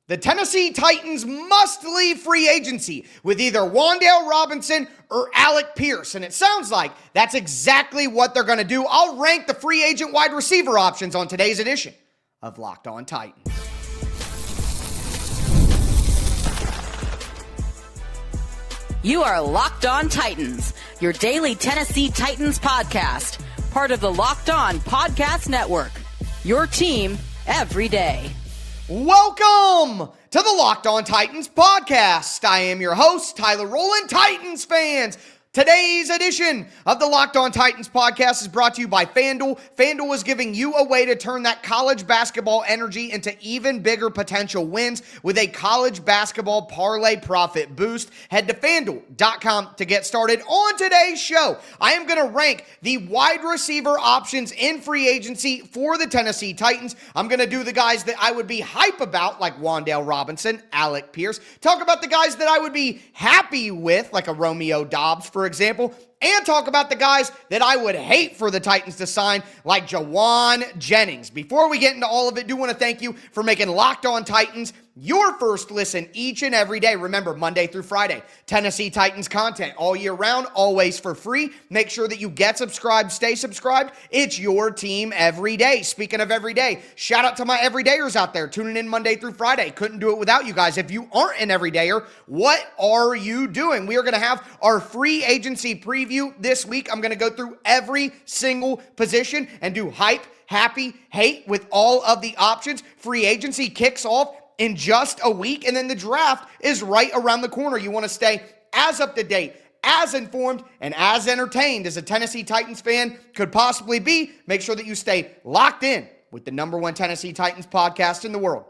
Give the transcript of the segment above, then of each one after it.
The Tennessee Titans must leave free agency with either Wan'Dale Robinson or Alec Pierce, and it sounds like that's exactly what they're going to do. I'll rank the free agent wide receiver options on today's edition of Locked On Titans. You are Locked On Titans, your daily Tennessee Titans podcast, part of the Locked On Podcast Network, your team every day. Welcome to the Locked On Titans podcast. I am your host, Tyler Rowland. Titans fans, today's edition of the Locked On Titans podcast is brought to you by FanDuel. FanDuel is giving you a way to turn that college basketball energy into even bigger potential wins with a college basketball parlay profit boost. Head to FanDuel.com to get started. On today's show, I am going to rank the wide receiver options in free agency for the Tennessee Titans. I'm going to do the guys that I would be hype about, like Wan'Dale Robinson, Alec Pierce. Talk about the guys that I would be happy with, like a Romeo Doubs, for example, and talk about the guys that I would hate for the Titans to sign, like Jauan Jennings. Before we get into all of it, I do want to thank you for making Locked On Titans your first listen each and every day. Remember, Monday through Friday, Tennessee Titans content all year round, always for free. Make sure that you get subscribed, stay subscribed. It's your team every day. Speaking of every day, shout out to my everydayers out there tuning in Monday through Friday. Couldn't do it without you guys. If you aren't an everydayer, what are you doing? We are going to have our free agency preview this week. I'm going to go through every single position and do hype, happy, hate with all of the options. Free agency kicks off in just a week, and then the draft is right around the corner. You want to stay as up to date, as informed, and as entertained as a Tennessee Titans fan could possibly be. Make sure that you stay locked in with the number one Tennessee Titans podcast in the world,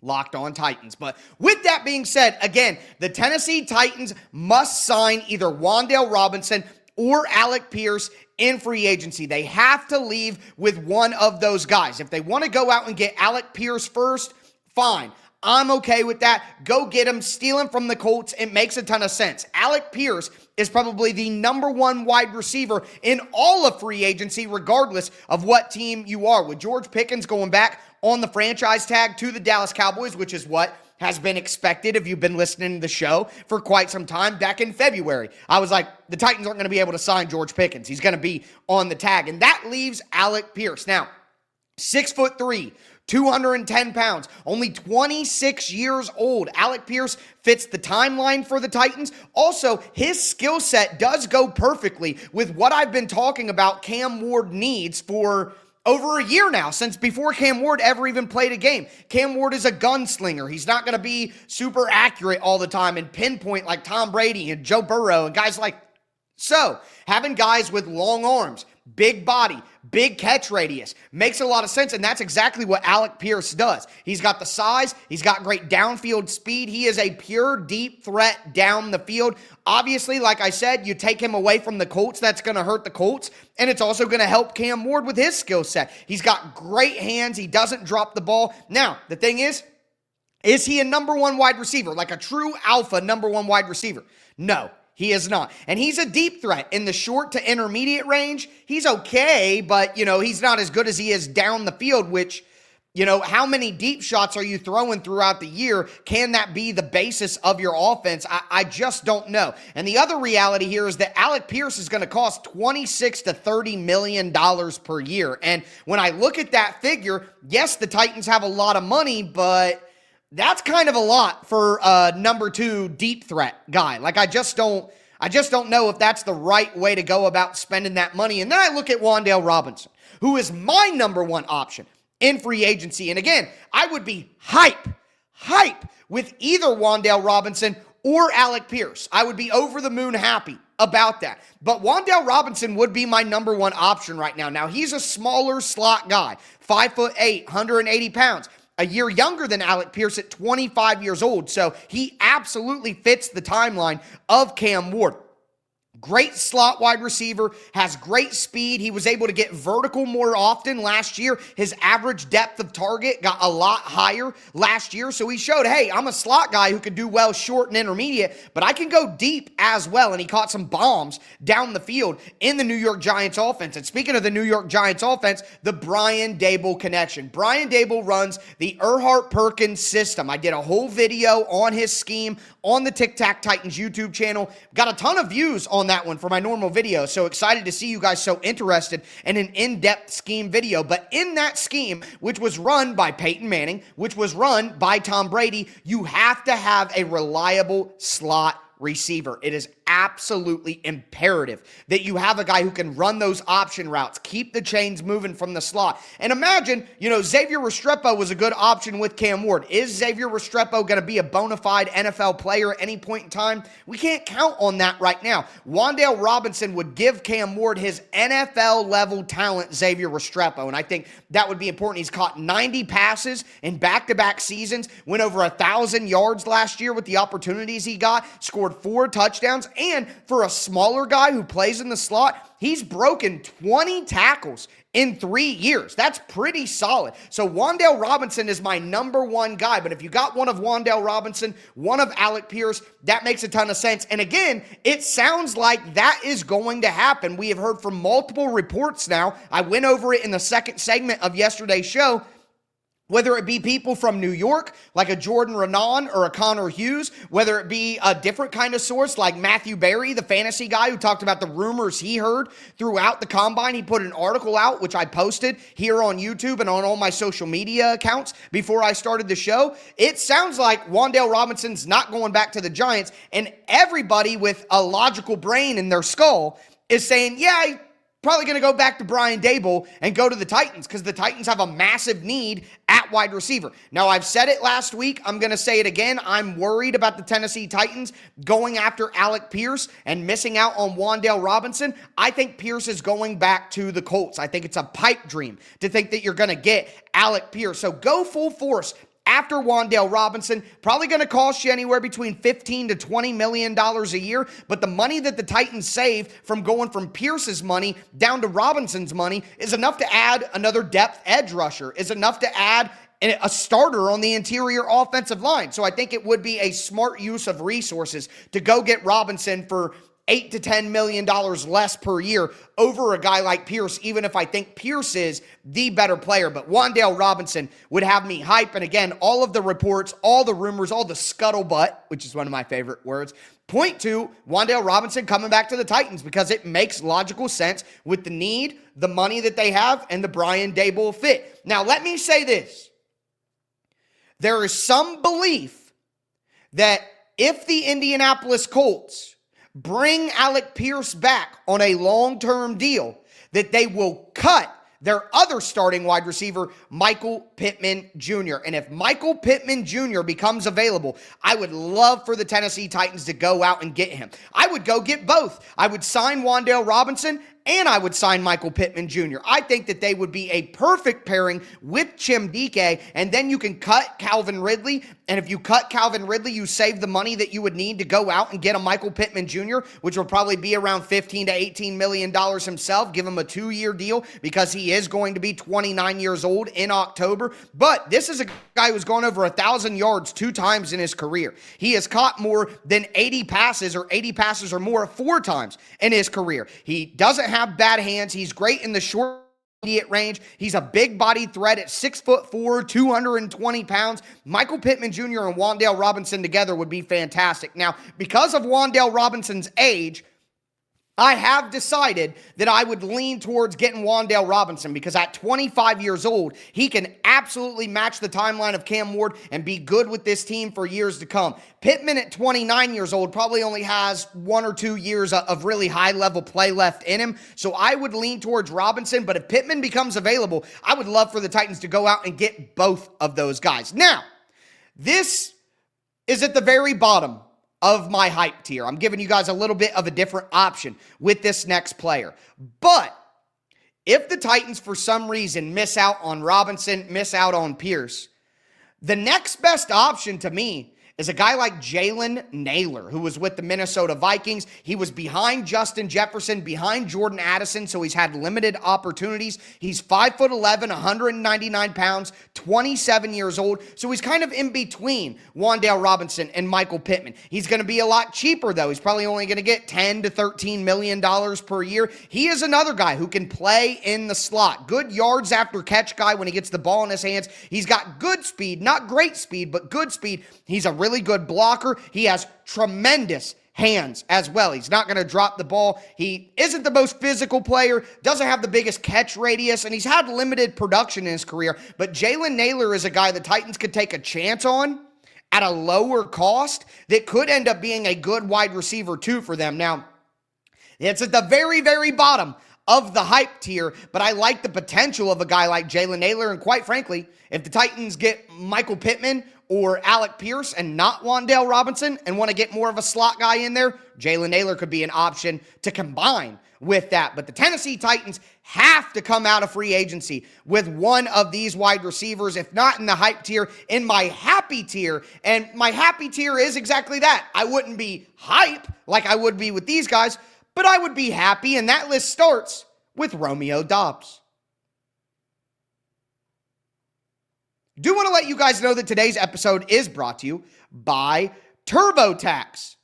Locked On Titans. But with that being said, again, the Tennessee Titans must sign either Wan'Dale Robinson or Alec Pierce in free agency. They have to leave with one of those guys. If they want to go out and get Alec Pierce first, fine. I'm okay with that. Go get him. Steal him from the Colts. It makes a ton of sense. Alec Pierce is probably the number one wide receiver in all of free agency, regardless of what team you are. With George Pickens going back on the franchise tag to the Dallas Cowboys, which is what has been expected if you've been listening to the show for quite some time. Back in February, I was like, the Titans aren't going to be able to sign George Pickens. He's going to be on the tag. And that leaves Alec Pierce. Now, 6'3", 210 pounds, only 26 years old. Alec Pierce fits the timeline for the Titans. Also, his skill set does go perfectly with what I've been talking about Cam Ward needs for over a year now, since before Cam Ward ever even played a game. Cam Ward is a gunslinger. He's not going to be super accurate all the time and pinpoint like Tom Brady and Joe Burrow and guys like. So, having guys with long arms, big body, big catch radius makes a lot of sense, and that's exactly what Alec Pierce does. He's got the size. He's got great downfield speed. He is a pure deep threat down the field. Obviously, like I said, you take him away from the Colts, that's going to hurt the Colts, and it's also going to help Cam Ward with his skill set. He's got great hands. He doesn't drop the ball. Now, the thing is he a number one wide receiver, like a true alpha number one wide receiver? No. He is not. And he's a deep threat in the short to intermediate range. He's okay, but, he's not as good as he is down the field, which, how many deep shots are you throwing throughout the year? Can that be the basis of your offense? I just don't know. And the other reality here is that Alec Pierce is going to cost $26 to $30 million per year. And when I look at that figure, yes, the Titans have a lot of money, but that's kind of a lot for a number two deep threat guy. Like, I just don't know if that's the right way to go about spending that money. And then I look at Wan'Dale Robinson, who is my number one option in free agency. And again, I would be hype with either Wan'Dale Robinson or Alec Pierce. I would be over the moon happy about that. But Wan'Dale Robinson would be my number one option right now. Now, he's a smaller slot guy, 5'8", 180 pounds. A year younger than Alec Pierce at 25 years old. So he absolutely fits the timeline of Cam Ward. Great slot wide receiver, has great speed. He was able to get vertical more often last year. His average depth of target got a lot higher last year. So he showed, hey, I'm a slot guy who can do well short and intermediate, but I can go deep as well. And he caught some bombs down the field in the New York Giants offense. And speaking of the New York Giants offense, the Brian Daboll connection. Brian Daboll runs the Erhardt-Perkins system. I did a whole video on his scheme on the Tic Tac Titans YouTube channel. Got a ton of views on that one for my normal video. So excited to see you guys so interested in an in-depth scheme video. But in that scheme, which was run by Peyton Manning, which was run by Tom Brady, you have to have a reliable slot receiver. It is absolutely imperative that you have a guy who can run those option routes, keep the chains moving from the slot. And imagine, Xavier Restrepo was a good option with Cam Ward. Is Xavier Restrepo going to be a bona fide NFL player at any point in time? We can't count on that right now. Wan'Dale Robinson would give Cam Ward his NFL level talent, Xavier Restrepo, and I think that would be important. He's caught 90 passes in back-to-back seasons, went over 1,000 yards last year with the opportunities he got, scored 4 touchdowns, and for a smaller guy who plays in the slot, he's broken 20 tackles in 3 years. That's pretty solid. So Wan'Dale Robinson is my number one guy. But if you got one of Wan'Dale Robinson, one of Alec Pierce, that makes a ton of sense. And again, it sounds like that is going to happen. We have heard from multiple reports now. I went over it in the second segment of yesterday's show. Whether it be people from New York, like a Jordan Renan or a Connor Hughes, whether it be a different kind of source like Matthew Berry, the fantasy guy who talked about the rumors he heard throughout the combine. He put an article out, which I posted here on YouTube and on all my social media accounts before I started the show. It sounds like Wan'Dale Robinson's not going back to the Giants, and everybody with a logical brain in their skull is saying, yeah, probably going to go back to Brian Daboll and go to the Titans because the Titans have a massive need at wide receiver. Now, I've said it last week. I'm going to say it again. I'm worried about the Tennessee Titans going after Alec Pierce and missing out on Wan'Dale Robinson. I think Pierce is going back to the Colts. I think it's a pipe dream to think that you're going to get Alec Pierce. So go full force after Wan'Dale Robinson. Probably going to cost you anywhere between $15 to $20 million a year, but the money that the Titans saved from going from Pierce's money down to Robinson's money is enough to add another depth edge rusher, is enough to add a starter on the interior offensive line. So I think it would be a smart use of resources to go get Robinson for $8 to $10 million less per year over a guy like Pierce, even if I think Pierce is the better player. But Wan'Dale Robinson would have me hype. And again, all of the reports, all the rumors, all the scuttlebutt, which is one of my favorite words, point to Wan'Dale Robinson coming back to the Titans because it makes logical sense with the need, the money that they have, and the Brian Daboll fit. Now, let me say this. There is some belief that if the Indianapolis Colts bring Alec Pierce back on a long-term deal, that they will cut their other starting wide receiver, Michael Pittman Jr. And if Michael Pittman Jr. becomes available, I would love for the Tennessee Titans to go out and get him. I would go get both. I would sign Wan'Dale Robinson and I would sign Michael Pittman Jr. I think that they would be a perfect pairing with Chimdike, and then you can cut Calvin Ridley, and if you cut Calvin Ridley, you save the money that you would need to go out and get a Michael Pittman Jr., which will probably be around $15 to $18 million himself. Give him a 2-year deal because he is going to be 29 years old in October. But this is a guy who's gone over 1,000 yards 2 times in his career. He has caught more than 80 passes or more 4 times in his career. He doesn't have bad hands. He's great in the short intermediate range. He's a big body threat at 6'4", 220 pounds. Michael Pittman Jr. and Wan'Dale Robinson together would be fantastic. Now, because of Wan'Dale Robinson's age, I have decided that I would lean towards getting Wan'Dale Robinson because at 25 years old, he can absolutely match the timeline of Cam Ward and be good with this team for years to come. Pittman at 29 years old probably only has 1 or 2 years of really high-level play left in him, so I would lean towards Robinson, but if Pittman becomes available, I would love for the Titans to go out and get both of those guys. Now, this is at the very bottom of my hype tier. I'm giving you guys a little bit of a different option with this next player. But if the Titans, for some reason, miss out on Robinson, miss out on Pierce, the next best option to me is a guy like Jalen Nailor, who was with the Minnesota Vikings. He was behind Justin Jefferson, behind Jordan Addison, so he's had limited opportunities. He's 5'11", 199 pounds, 27 years old, so he's kind of in between Wan'Dale Robinson and Michael Pittman. He's going to be a lot cheaper, though. He's probably only going to get $10 to $13 million per year. He is another guy who can play in the slot. Good yards after catch guy when he gets the ball in his hands. He's got good speed, not great speed, but good speed. He's a really good blocker. He has tremendous hands as well. He's not going to drop the ball. He isn't the most physical player, doesn't have the biggest catch radius, and he's had limited production in his career. But Jalen Nailor is a guy the Titans could take a chance on at a lower cost that could end up being a good wide receiver too for them. Now, it's at the very, very bottom of the hype tier, but I like the potential of a guy like Jalen Nailor, and quite frankly, if the Titans get Michael Pittman or Alec Pierce and not Wan'Dale Robinson and want to get more of a slot guy in there, Jalen Nailor could be an option to combine with that. But the Tennessee Titans have to come out of free agency with one of these wide receivers, if not in the hype tier, in my happy tier. And my happy tier is exactly that. I wouldn't be hype like I would be with these guys, but I would be happy, and that list starts with Romeo Doubs. Do want to let you guys know that today's episode is brought to you by TurboTax.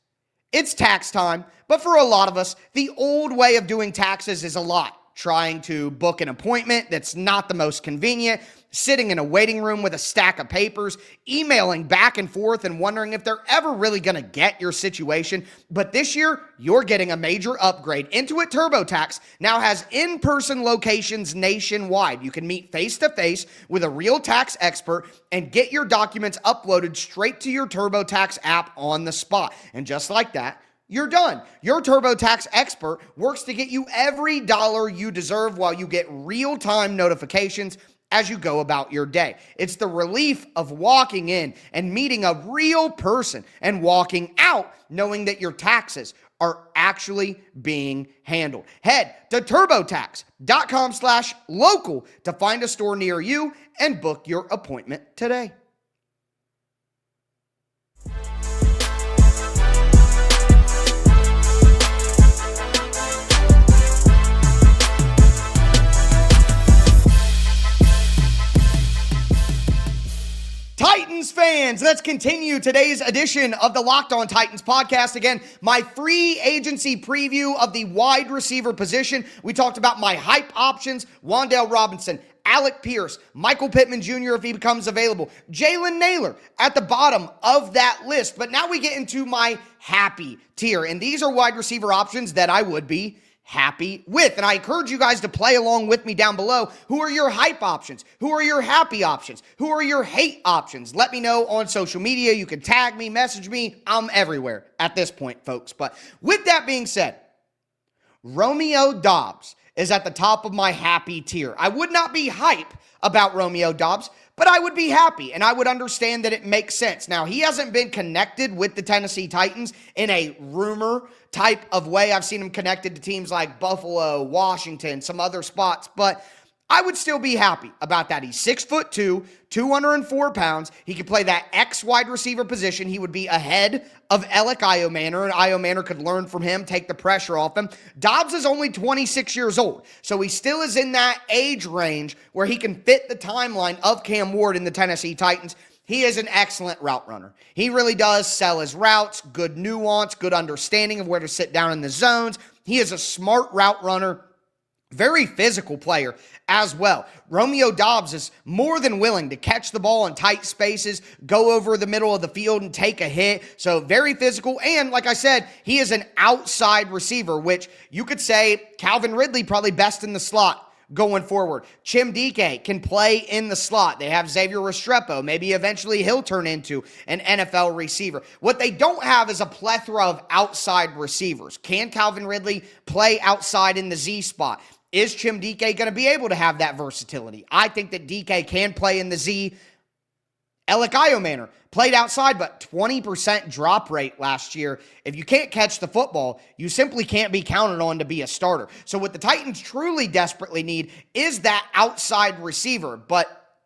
It's tax time, but for a lot of us, the old way of doing taxes is a lot. Trying to book an appointment that's not the most convenient, sitting in a waiting room with a stack of papers, emailing back and forth and wondering if they're ever really going to get your situation. But this year, you're getting a major upgrade. Intuit TurboTax now has in-person locations nationwide. You can meet face-to-face with a real tax expert and get your documents uploaded straight to your TurboTax app on the spot. And just like that, you're done. Your TurboTax expert works to get you every dollar you deserve while you get real-time notifications as you go about your day. It's the relief of walking in and meeting a real person and walking out knowing that your taxes are actually being handled. Head to TurboTax.com/local to find a store near you and book your appointment today. Titans fans, let's continue today's edition of the Locked On Titans podcast. Again, my free agency preview of the wide receiver position. We talked about my hype options: Wan'Dale Robinson, Alec Pierce, Michael Pittman Jr. if he becomes available, Jalen Nailor at the bottom of that list. But now we get into my happy tier, and these are wide receiver options that I would be happy with. And I encourage you guys to play along with me down below. Who are your hype options? Who are your happy options? Who are your hate options? Let me know on social media. You can tag me, message me. I'm everywhere at this point, folks. But with that being said, Romeo Doubs is at the top of my happy tier. I would not be hype about Romeo Doubs, but I would be happy, and I would understand that it makes sense. Now, he hasn't been connected with the Tennessee Titans in a rumor type of way. I've seen him connected to teams like Buffalo, Washington, some other spots, but I would still be happy about that. He's 6'2", 204 pounds. He could play that X wide receiver position. He would be ahead of Alec and Manor could learn from him, take the pressure off him. Doubs is only 26 years old, so he still is in that age range where he can fit the timeline of Cam Ward in the Tennessee Titans. He is an excellent route runner. He really does sell his routes, good nuance, good understanding of where to sit down in the zones. He is a smart route runner, very physical player as well. Romeo Doubs is more than willing to catch the ball in tight spaces, go over the middle of the field and take a hit. So very physical. And like I said, he is an outside receiver, which you could say Calvin Ridley probably best in the slot going forward. Chimdike can play in the slot. They have Xavier Restrepo. Maybe eventually he'll turn into an NFL receiver. What they don't have is a plethora of outside receivers. Can Calvin Ridley play outside in the Z spot? Is Chimdike going to be able to have that versatility? I think that DK can play in the Z. Alec Manor played outside, but 20% drop rate last year. If you can't catch the football, you simply can't be counted on to be a starter. So what the Titans truly desperately need is that outside receiver, but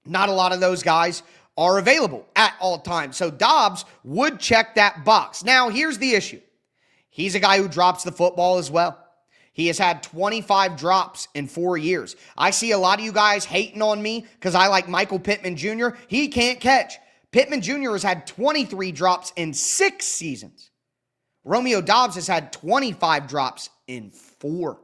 not a lot of those guys are available at all times. So Doubs would check that box. Now, here's the issue. He's a guy who drops the football as well. He has had 25 drops in 4 years. I see a lot of you guys hating on me because I like Michael Pittman Jr. He can't catch. Pittman Jr. has had 23 drops in 6 seasons. Romeo Doubs has had 25 drops in 4.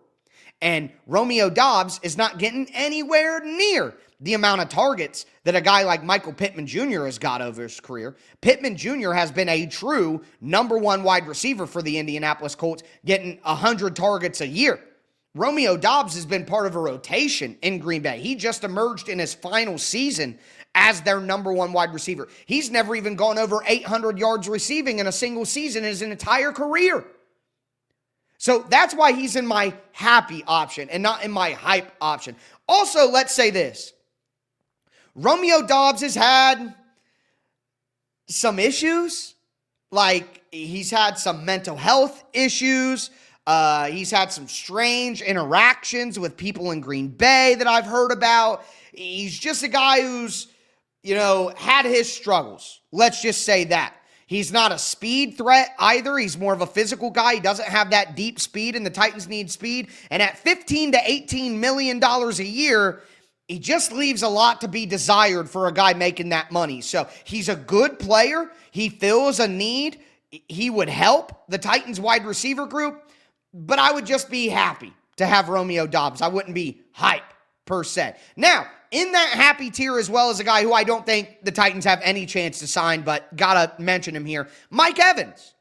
And Romeo Doubs is not getting anywhere near the amount of targets that a guy like Michael Pittman Jr. has got over his career. Pittman Jr. has been a true number 1 wide receiver for the Indianapolis Colts, getting 100 targets a year. Romeo Doubs has been part of a rotation in Green Bay. He just emerged in his final season as their number 1 wide receiver. He's never even gone over 800 yards receiving in a single season in his entire career. So that's why he's in my happy option and not in my hype option. Also, let's say this. Romeo Doubs has had some issues. Like, he's had some mental health issues. He's had some strange interactions with people in Green Bay that I've heard about. He's just a guy who's, had his struggles. Let's just say that. He's not a speed threat either. He's more of a physical guy. He doesn't have that deep speed, and the Titans need speed. And at $15 to $18 million a year, he just leaves a lot to be desired for a guy making that money. So he's a good player. He fills a need. He would help the Titans wide receiver group, but I would just be happy to have Romeo Doubs. I wouldn't be hype per se. Now, in that happy tier as well as a guy who I don't think the Titans have any chance to sign, but gotta mention him here, Mike Evans.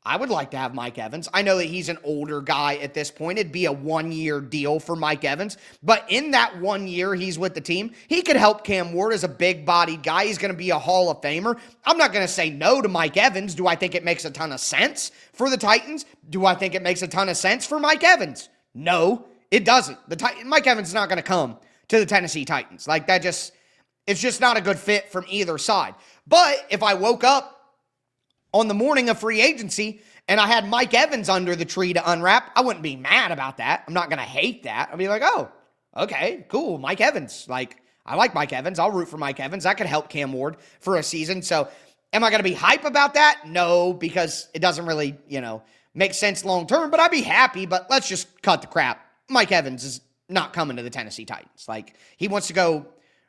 I would like to have Mike Evans. I know that he's an older guy at this point. It'd be a 1-year deal for Mike Evans. But in that 1 year he's with the team, he could help Cam Ward as a big-bodied guy. He's going to be a Hall of Famer. I'm not going to say no to Mike Evans. Do I think it makes a ton of sense for the Titans? Do I think it makes a ton of sense for Mike Evans? No, it doesn't. Mike Evans is not going to come to the Tennessee Titans. It's just not a good fit from either side. But if I woke up on the morning of free agency and I had Mike Evans under the tree to unwrap, I wouldn't be mad about that. I'm not going to hate that. I'd be like, oh, okay, cool, Mike Evans. I like Mike Evans. I'll root for Mike Evans. That could help Cam Ward for a season. So am I going to be hype about that? No, because it doesn't really, make sense long term, but I'd be happy. But let's just cut the crap. Mike Evans is not coming to the Tennessee Titans. He wants to go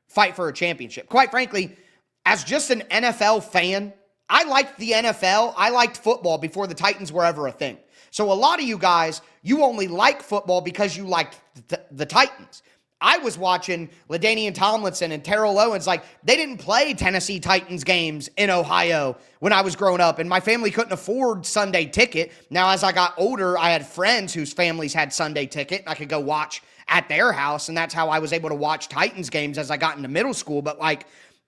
fight for a championship. Quite frankly, as just an NFL fan, I liked the NFL. I liked football before the Titans were ever a thing. So a lot of you guys, you only like football because you liked the Titans. I was watching LaDainian Tomlinson and Terrell Owens. They didn't play Tennessee Titans games in Ohio when I was growing up, and my family couldn't afford Sunday ticket. Now, as I got older, I had friends whose families had Sunday ticket, and I could go watch at their house, and that's how I was able to watch Titans games as I got into middle school. But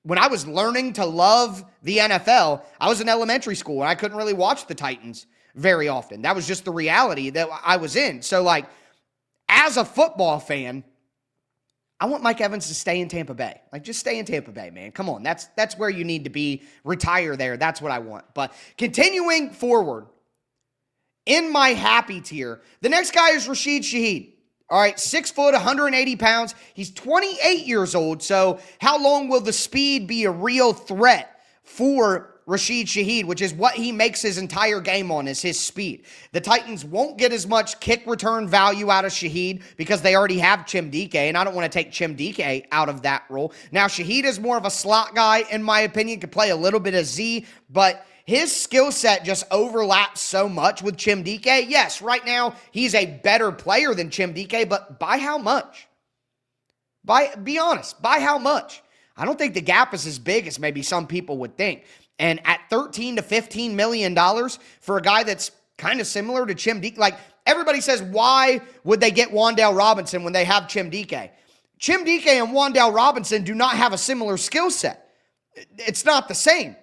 when I was learning to love the NFL, I was in elementary school, and I couldn't really watch the Titans very often. That was just the reality that I was in. So, as a football fan, I want Mike Evans to stay in Tampa Bay. Just stay in Tampa Bay, man. Come on. That's where you need to be. Retire there. That's what I want. But continuing forward, in my happy tier, the next guy is Rashid Shaheed. All right, 6 foot, 180 pounds. He's 28 years old, so how long will the speed be a real threat for Rashid Shaheed, which is what he makes his entire game on, is his speed. The Titans won't get as much kick return value out of Shaheed because they already have Chimdike, and I don't want to take Chimdike out of that role. Now, Shaheed is more of a slot guy, in my opinion, could play a little bit of Z, but his skill set just overlaps so much with Chimdike. Yes, right now, he's a better player than Chimdike, but by how much? Be honest, by how much? I don't think the gap is as big as maybe some people would think. And at $13 to $15 million for a guy that's kind of similar to Chimdike, everybody says, why would they get Wan'Dale Robinson when they have Chimdike? Chimdike and Wan'Dale Robinson do not have a similar skill set. It's not the same.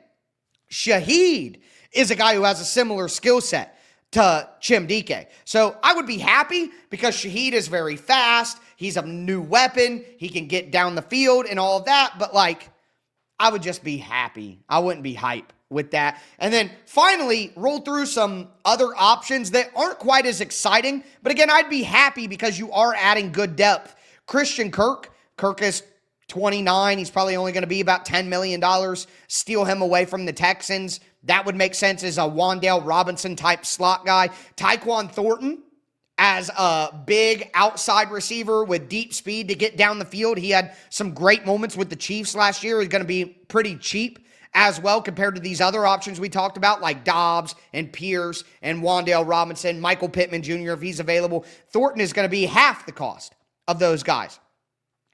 Shaheed is a guy who has a similar skill set to Chimdike. So I would be happy because Shaheed is very fast. He's a new weapon. He can get down the field and all of that. But I would just be happy. I wouldn't be hype with that. And then finally, roll through some other options that aren't quite as exciting. But again, I'd be happy because you are adding good depth. Christian Kirk. Kirk is 29. He's probably only going to be about $10 million. Steal him away from the Texans. That would make sense as a Wan'Dale Robinson type slot guy. Tyquan Thornton as a big outside receiver with deep speed to get down the field. He had some great moments with the Chiefs last year. He's going to be pretty cheap as well compared to these other options we talked about, like Doubs and Pierce and Wan'Dale Robinson, Michael Pittman Jr. if he's available. Thornton is going to be half the cost of those guys.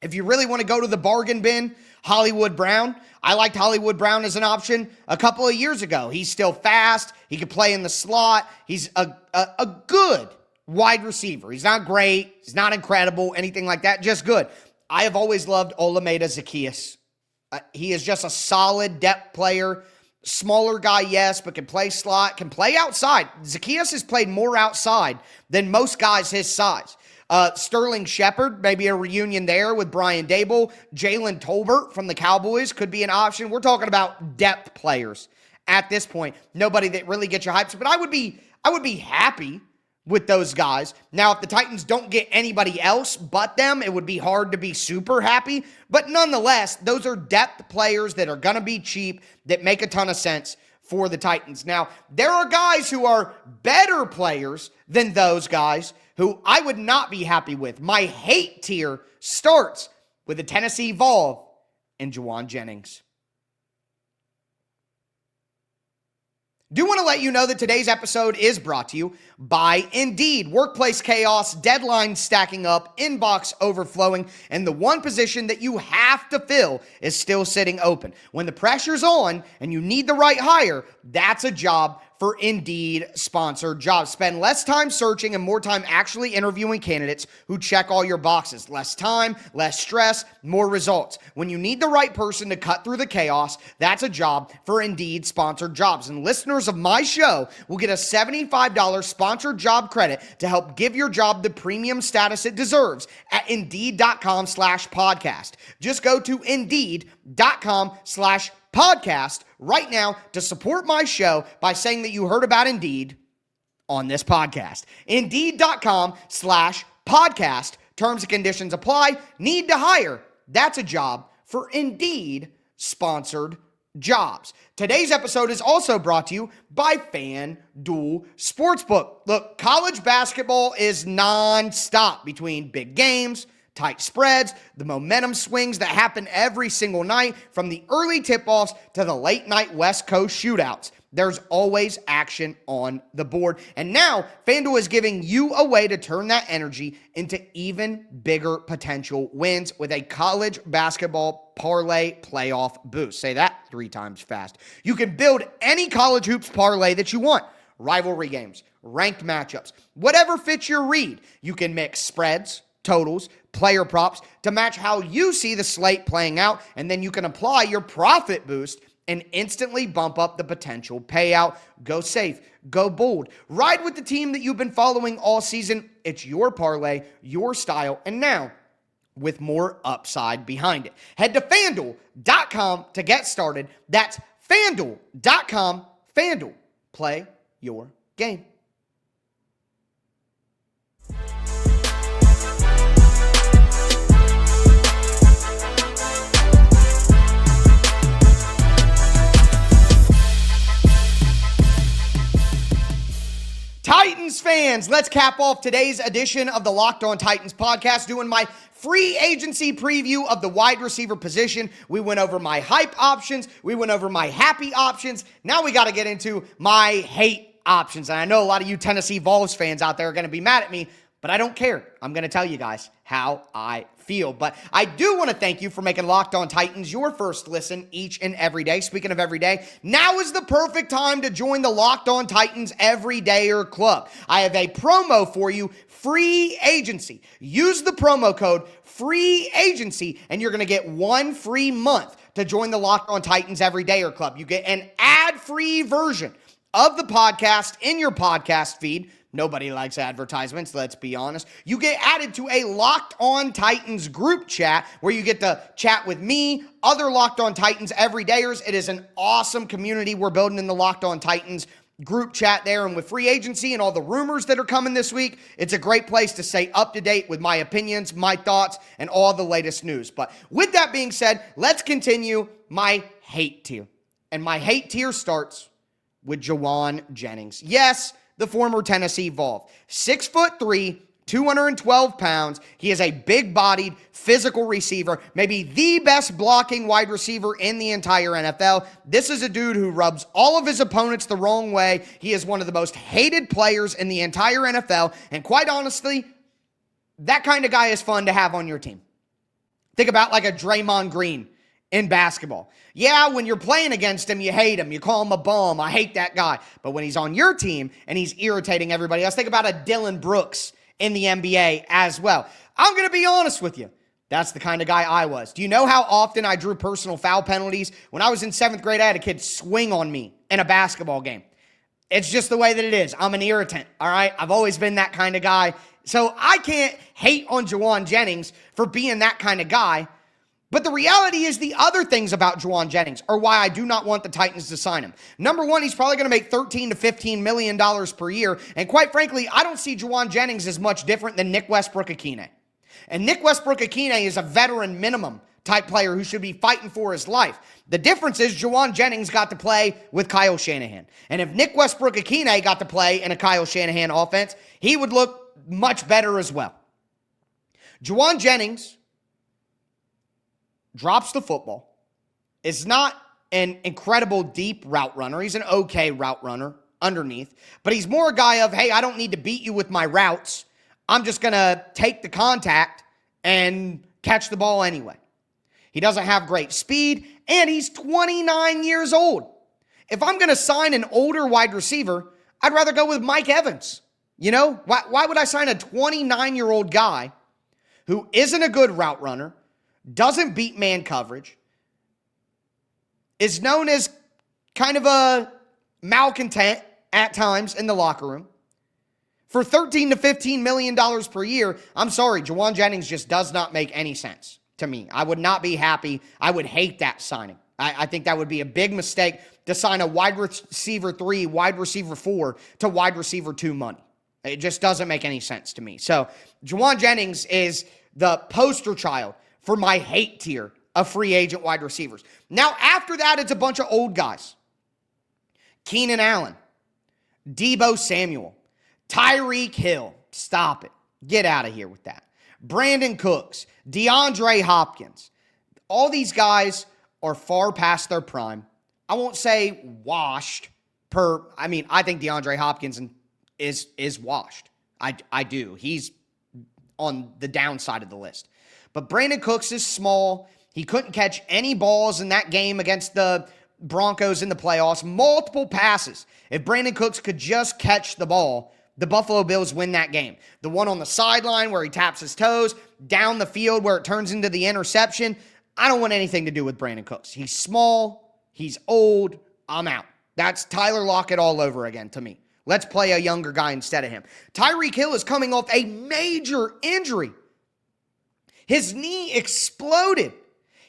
If you really want to go to the bargain bin, Hollywood Brown. I liked Hollywood Brown as an option a couple of years ago. He's still fast. He could play in the slot. He's a good wide receiver. He's not great. He's not incredible, anything like that. Just good. I have always loved Olamide Zaccheaus. He is just a solid depth player. Smaller guy, yes, but can play slot, can play outside. Zaccheaus has played more outside than most guys his size. Sterling Shepard, maybe a reunion there with Brian Dable. Jalen Tolbert from the Cowboys could be an option. We're talking about depth players at this point. Nobody that really gets your hypes, but I would be happy with those guys. Now, if the Titans don't get anybody else but them, it would be hard to be super happy. But nonetheless, those are depth players that are going to be cheap, that make a ton of sense for the Titans. Now, there are guys who are better players than those guys who I would not be happy with. My hate tier starts with the Tennessee Vol and Jauan Jennings. Do want to let you know that today's episode is brought to you by Indeed. Workplace chaos, deadlines stacking up, inbox overflowing, and the one position that you have to fill is still sitting open. When the pressure's on and you need the right hire, that's a job for Indeed sponsored jobs. Spend less time searching and more time actually interviewing candidates who check all your boxes. Less time, less stress, more results. When you need the right person to cut through the chaos, that's a job for Indeed sponsored jobs. And listeners of my show will get a $75 sponsored job credit to help give your job the premium status it deserves at Indeed.com/podcast. Just go to Indeed.com/podcast right now to support my show by saying that you heard about Indeed on this podcast. Indeed.com/podcast. Terms and conditions apply. Need to hire. That's a job for Indeed sponsored jobs. Today's episode is also brought to you by FanDuel Sportsbook. Look, college basketball is non-stop between big games, tight spreads, the momentum swings that happen every single night, from the early tip-offs to the late-night West Coast shootouts. There's always action on the board. And now, FanDuel is giving you a way to turn that energy into even bigger potential wins with a college basketball parlay playoff boost. Say that 3 times fast. You can build any college hoops parlay that you want. Rivalry games, ranked matchups, whatever fits your read. You can mix spreads, totals, player props to match how you see the slate playing out, and then you can apply your profit boost and instantly bump up the potential payout. Go safe, go bold, ride with the team that you've been following all season. It's your parlay, your style, and now with more upside behind it. Head to FanDuel.com to get started. That's FanDuel.com. FanDuel, play your game. Titans fans, let's cap off today's edition of the Locked On Titans podcast doing my free agency preview of the wide receiver position. We went over my hype options. We went over my happy options. Now we got to get into my hate options. And I know a lot of you Tennessee Vols fans out there are going to be mad at me, but I don't care. I'm going to tell you guys how I feel. But I do want to thank you for making Locked On Titans your first listen each and every day. Speaking of every day, now is the perfect time to join the Locked On Titans Everydayer Club. I have a promo for you, free agency. Use the promo code free agency and you're going to get 1 free month to join the Locked On Titans Everydayer Club. You get an ad-free version of the podcast in your podcast feed. Nobody likes advertisements, let's be honest. You get added to a Locked On Titans group chat where you get to chat with me, other Locked On Titans everydayers. It is an awesome community we're building in the Locked On Titans group chat there, and with free agency and all the rumors that are coming this week, it's a great place to stay up to date with my opinions, my thoughts, and all the latest news. But with that being said, let's continue my hate tier. And my hate tier starts with Jauan Jennings. Yes, the former Tennessee Vol. 6'3", 212 pounds. He is a big-bodied, physical receiver, maybe the best blocking wide receiver in the entire NFL. This is a dude who rubs all of his opponents the wrong way. He is one of the most hated players in the entire NFL, and quite honestly, that kind of guy is fun to have on your team. Think about like a Draymond Green in basketball. Yeah, when you're playing against him, you hate him. You call him a bum. I hate that guy. But when he's on your team and he's irritating everybody else, think about a Dylan Brooks in the NBA as well. I'm going to be honest with you. That's the kind of guy I was. Do you know how often I drew personal foul penalties? When I was in 7th grade, I had a kid swing on me in a basketball game. It's just the way that it is. I'm an irritant, all right? I've always been that kind of guy. So I can't hate on Jauan Jennings for being that kind of guy. But the reality is the other things about Jauan Jennings are why I do not want the Titans to sign him. Number one, he's probably going to make $13 to $15 million per year. And quite frankly, I don't see Jauan Jennings as much different than Nick Westbrook-Ikhine. And Nick Westbrook-Ikhine is a veteran minimum type player who should be fighting for his life. The difference is Jauan Jennings got to play with Kyle Shanahan. And if Nick Westbrook-Ikhine got to play in a Kyle Shanahan offense, he would look much better as well. Jauan Jennings drops the football, is not an incredible deep route runner. He's an okay route runner underneath, but he's more a guy of, hey, I don't need to beat you with my routes. I'm just going to take the contact and catch the ball anyway. He doesn't have great speed, and he's 29 years old. If I'm going to sign an older wide receiver, I'd rather go with Mike Evans. You know, why would I sign a 29-year-old guy who isn't a good route runner, doesn't beat man coverage, is known as kind of a malcontent at times in the locker room, for $13 to $15 million per year? I'm sorry, Jauan Jennings just does not make any sense to me. I would not be happy. I would hate that signing. I think that would be a big mistake to sign a wide receiver 3, wide receiver 4 to wide receiver 2 money. It just doesn't make any sense to me. So Jauan Jennings is the poster child for my hate tier of free agent wide receivers. Now, after that, it's a bunch of old guys. Keenan Allen, Deebo Samuel, Tyreek Hill. Stop it. Get out of here with that. Brandon Cooks, DeAndre Hopkins. All these guys are far past their prime. I won't say washed I think DeAndre Hopkins is washed. I do. He's on the downside of the list. But Brandon Cooks is small. He couldn't catch any balls in that game against the Broncos in the playoffs. Multiple passes. If Brandon Cooks could just catch the ball, the Buffalo Bills win that game. The one on the sideline where he taps his toes, down the field where it turns into the interception. I don't want anything to do with Brandon Cooks. He's small. He's old. I'm out. That's Tyler Lockett all over again to me. Let's play a younger guy instead of him. Tyreek Hill is coming off a major injury. His knee exploded.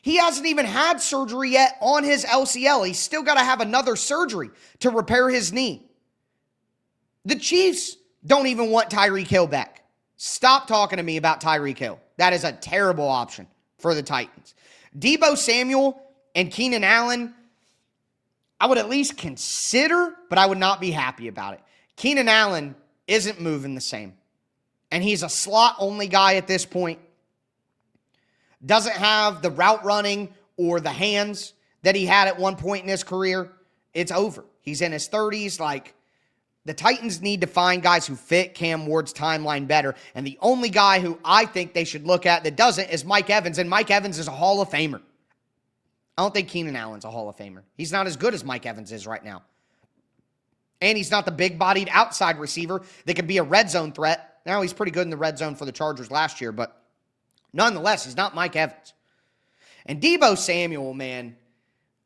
He hasn't even had surgery yet on his LCL. He's still got to have another surgery to repair his knee. The Chiefs don't even want Tyreek Hill back. Stop talking to me about Tyreek Hill. That is a terrible option for the Titans. Deebo Samuel and Keenan Allen, I would at least consider, but I would not be happy about it. Keenan Allen isn't moving the same. And he's a slot-only guy at this point. Doesn't have the route running or the hands that he had at one point in his career. It's over. He's in his 30s. The Titans need to find guys who fit Cam Ward's timeline better. And the only guy who I think they should look at that doesn't is Mike Evans. And Mike Evans is a Hall of Famer. I don't think Keenan Allen's a Hall of Famer. He's not as good as Mike Evans is right now. And he's not the big-bodied outside receiver that can be a red zone threat. Now, he's pretty good in the red zone for the Chargers last year, but nonetheless, he's not Mike Evans. And Deebo Samuel, man,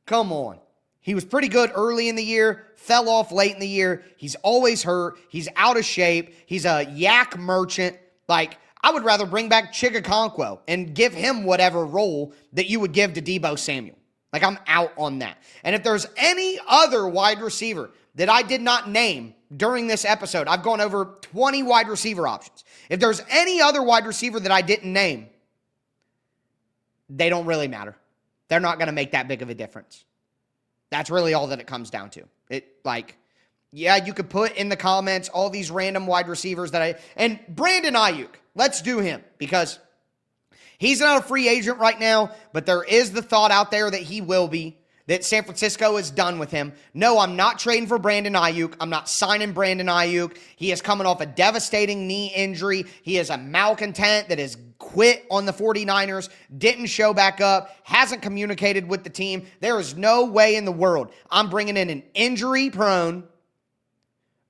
come on. He was pretty good early in the year, fell off late in the year. He's always hurt. He's out of shape. He's a yak merchant. I would rather bring back Chigakonkwo and give him whatever role that you would give to Deebo Samuel. I'm out on that. And if there's any other wide receiver that I did not name during this episode, I've gone over 20 wide receiver options. If there's any other wide receiver that I didn't name, they don't really matter. They're not going to make that big of a difference. That's really all that it comes down to. You could put in the comments all these random wide receivers and Brandon Ayuk, let's do him because he's not a free agent right now, but there is the thought out there that he will be, that San Francisco is done with him. No, I'm not trading for Brandon Ayuk. I'm not signing Brandon Ayuk. He is coming off a devastating knee injury. He is a malcontent that has quit on the 49ers, didn't show back up, hasn't communicated with the team. There is no way in the world I'm bringing in an injury-prone,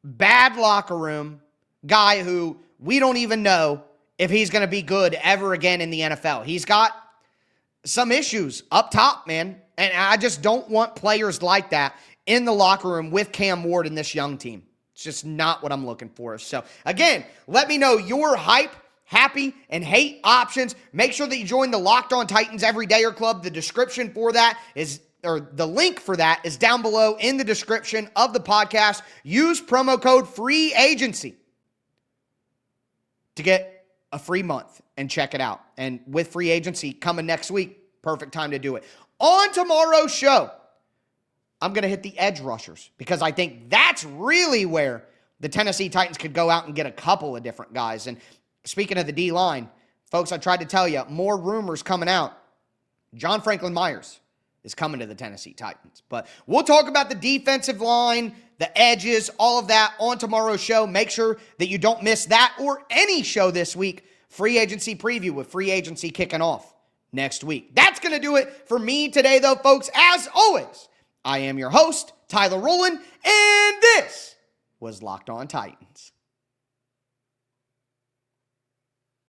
bad locker room guy who we don't even know if he's going to be good ever again in the NFL. He's got some issues up top, man. And I just don't want players like that in the locker room with Cam Ward and this young team. It's just not what I'm looking for. So, again, let me know your hype, happy, and hate options. Make sure that you join the Locked On Titans Everydayer Club. The description for that the link for that is down below in the description of the podcast. Use promo code FREEAGENCY to get a free month and check it out. And with free agency coming next week, perfect time to do it. On tomorrow's show, I'm going to hit the edge rushers because I think that's really where the Tennessee Titans could go out and get a couple of different guys. And speaking of the D-line, folks, I tried to tell you, more rumors coming out. John Franklin Myers is coming to the Tennessee Titans. But we'll talk about the defensive line, the edges, all of that on tomorrow's show. Make sure that you don't miss that or any show this week. Free agency preview with free agency kicking off next week. That's going to do it for me today, though, folks. As always, I am your host, Tyler Rowland, and this was Locked On Titans.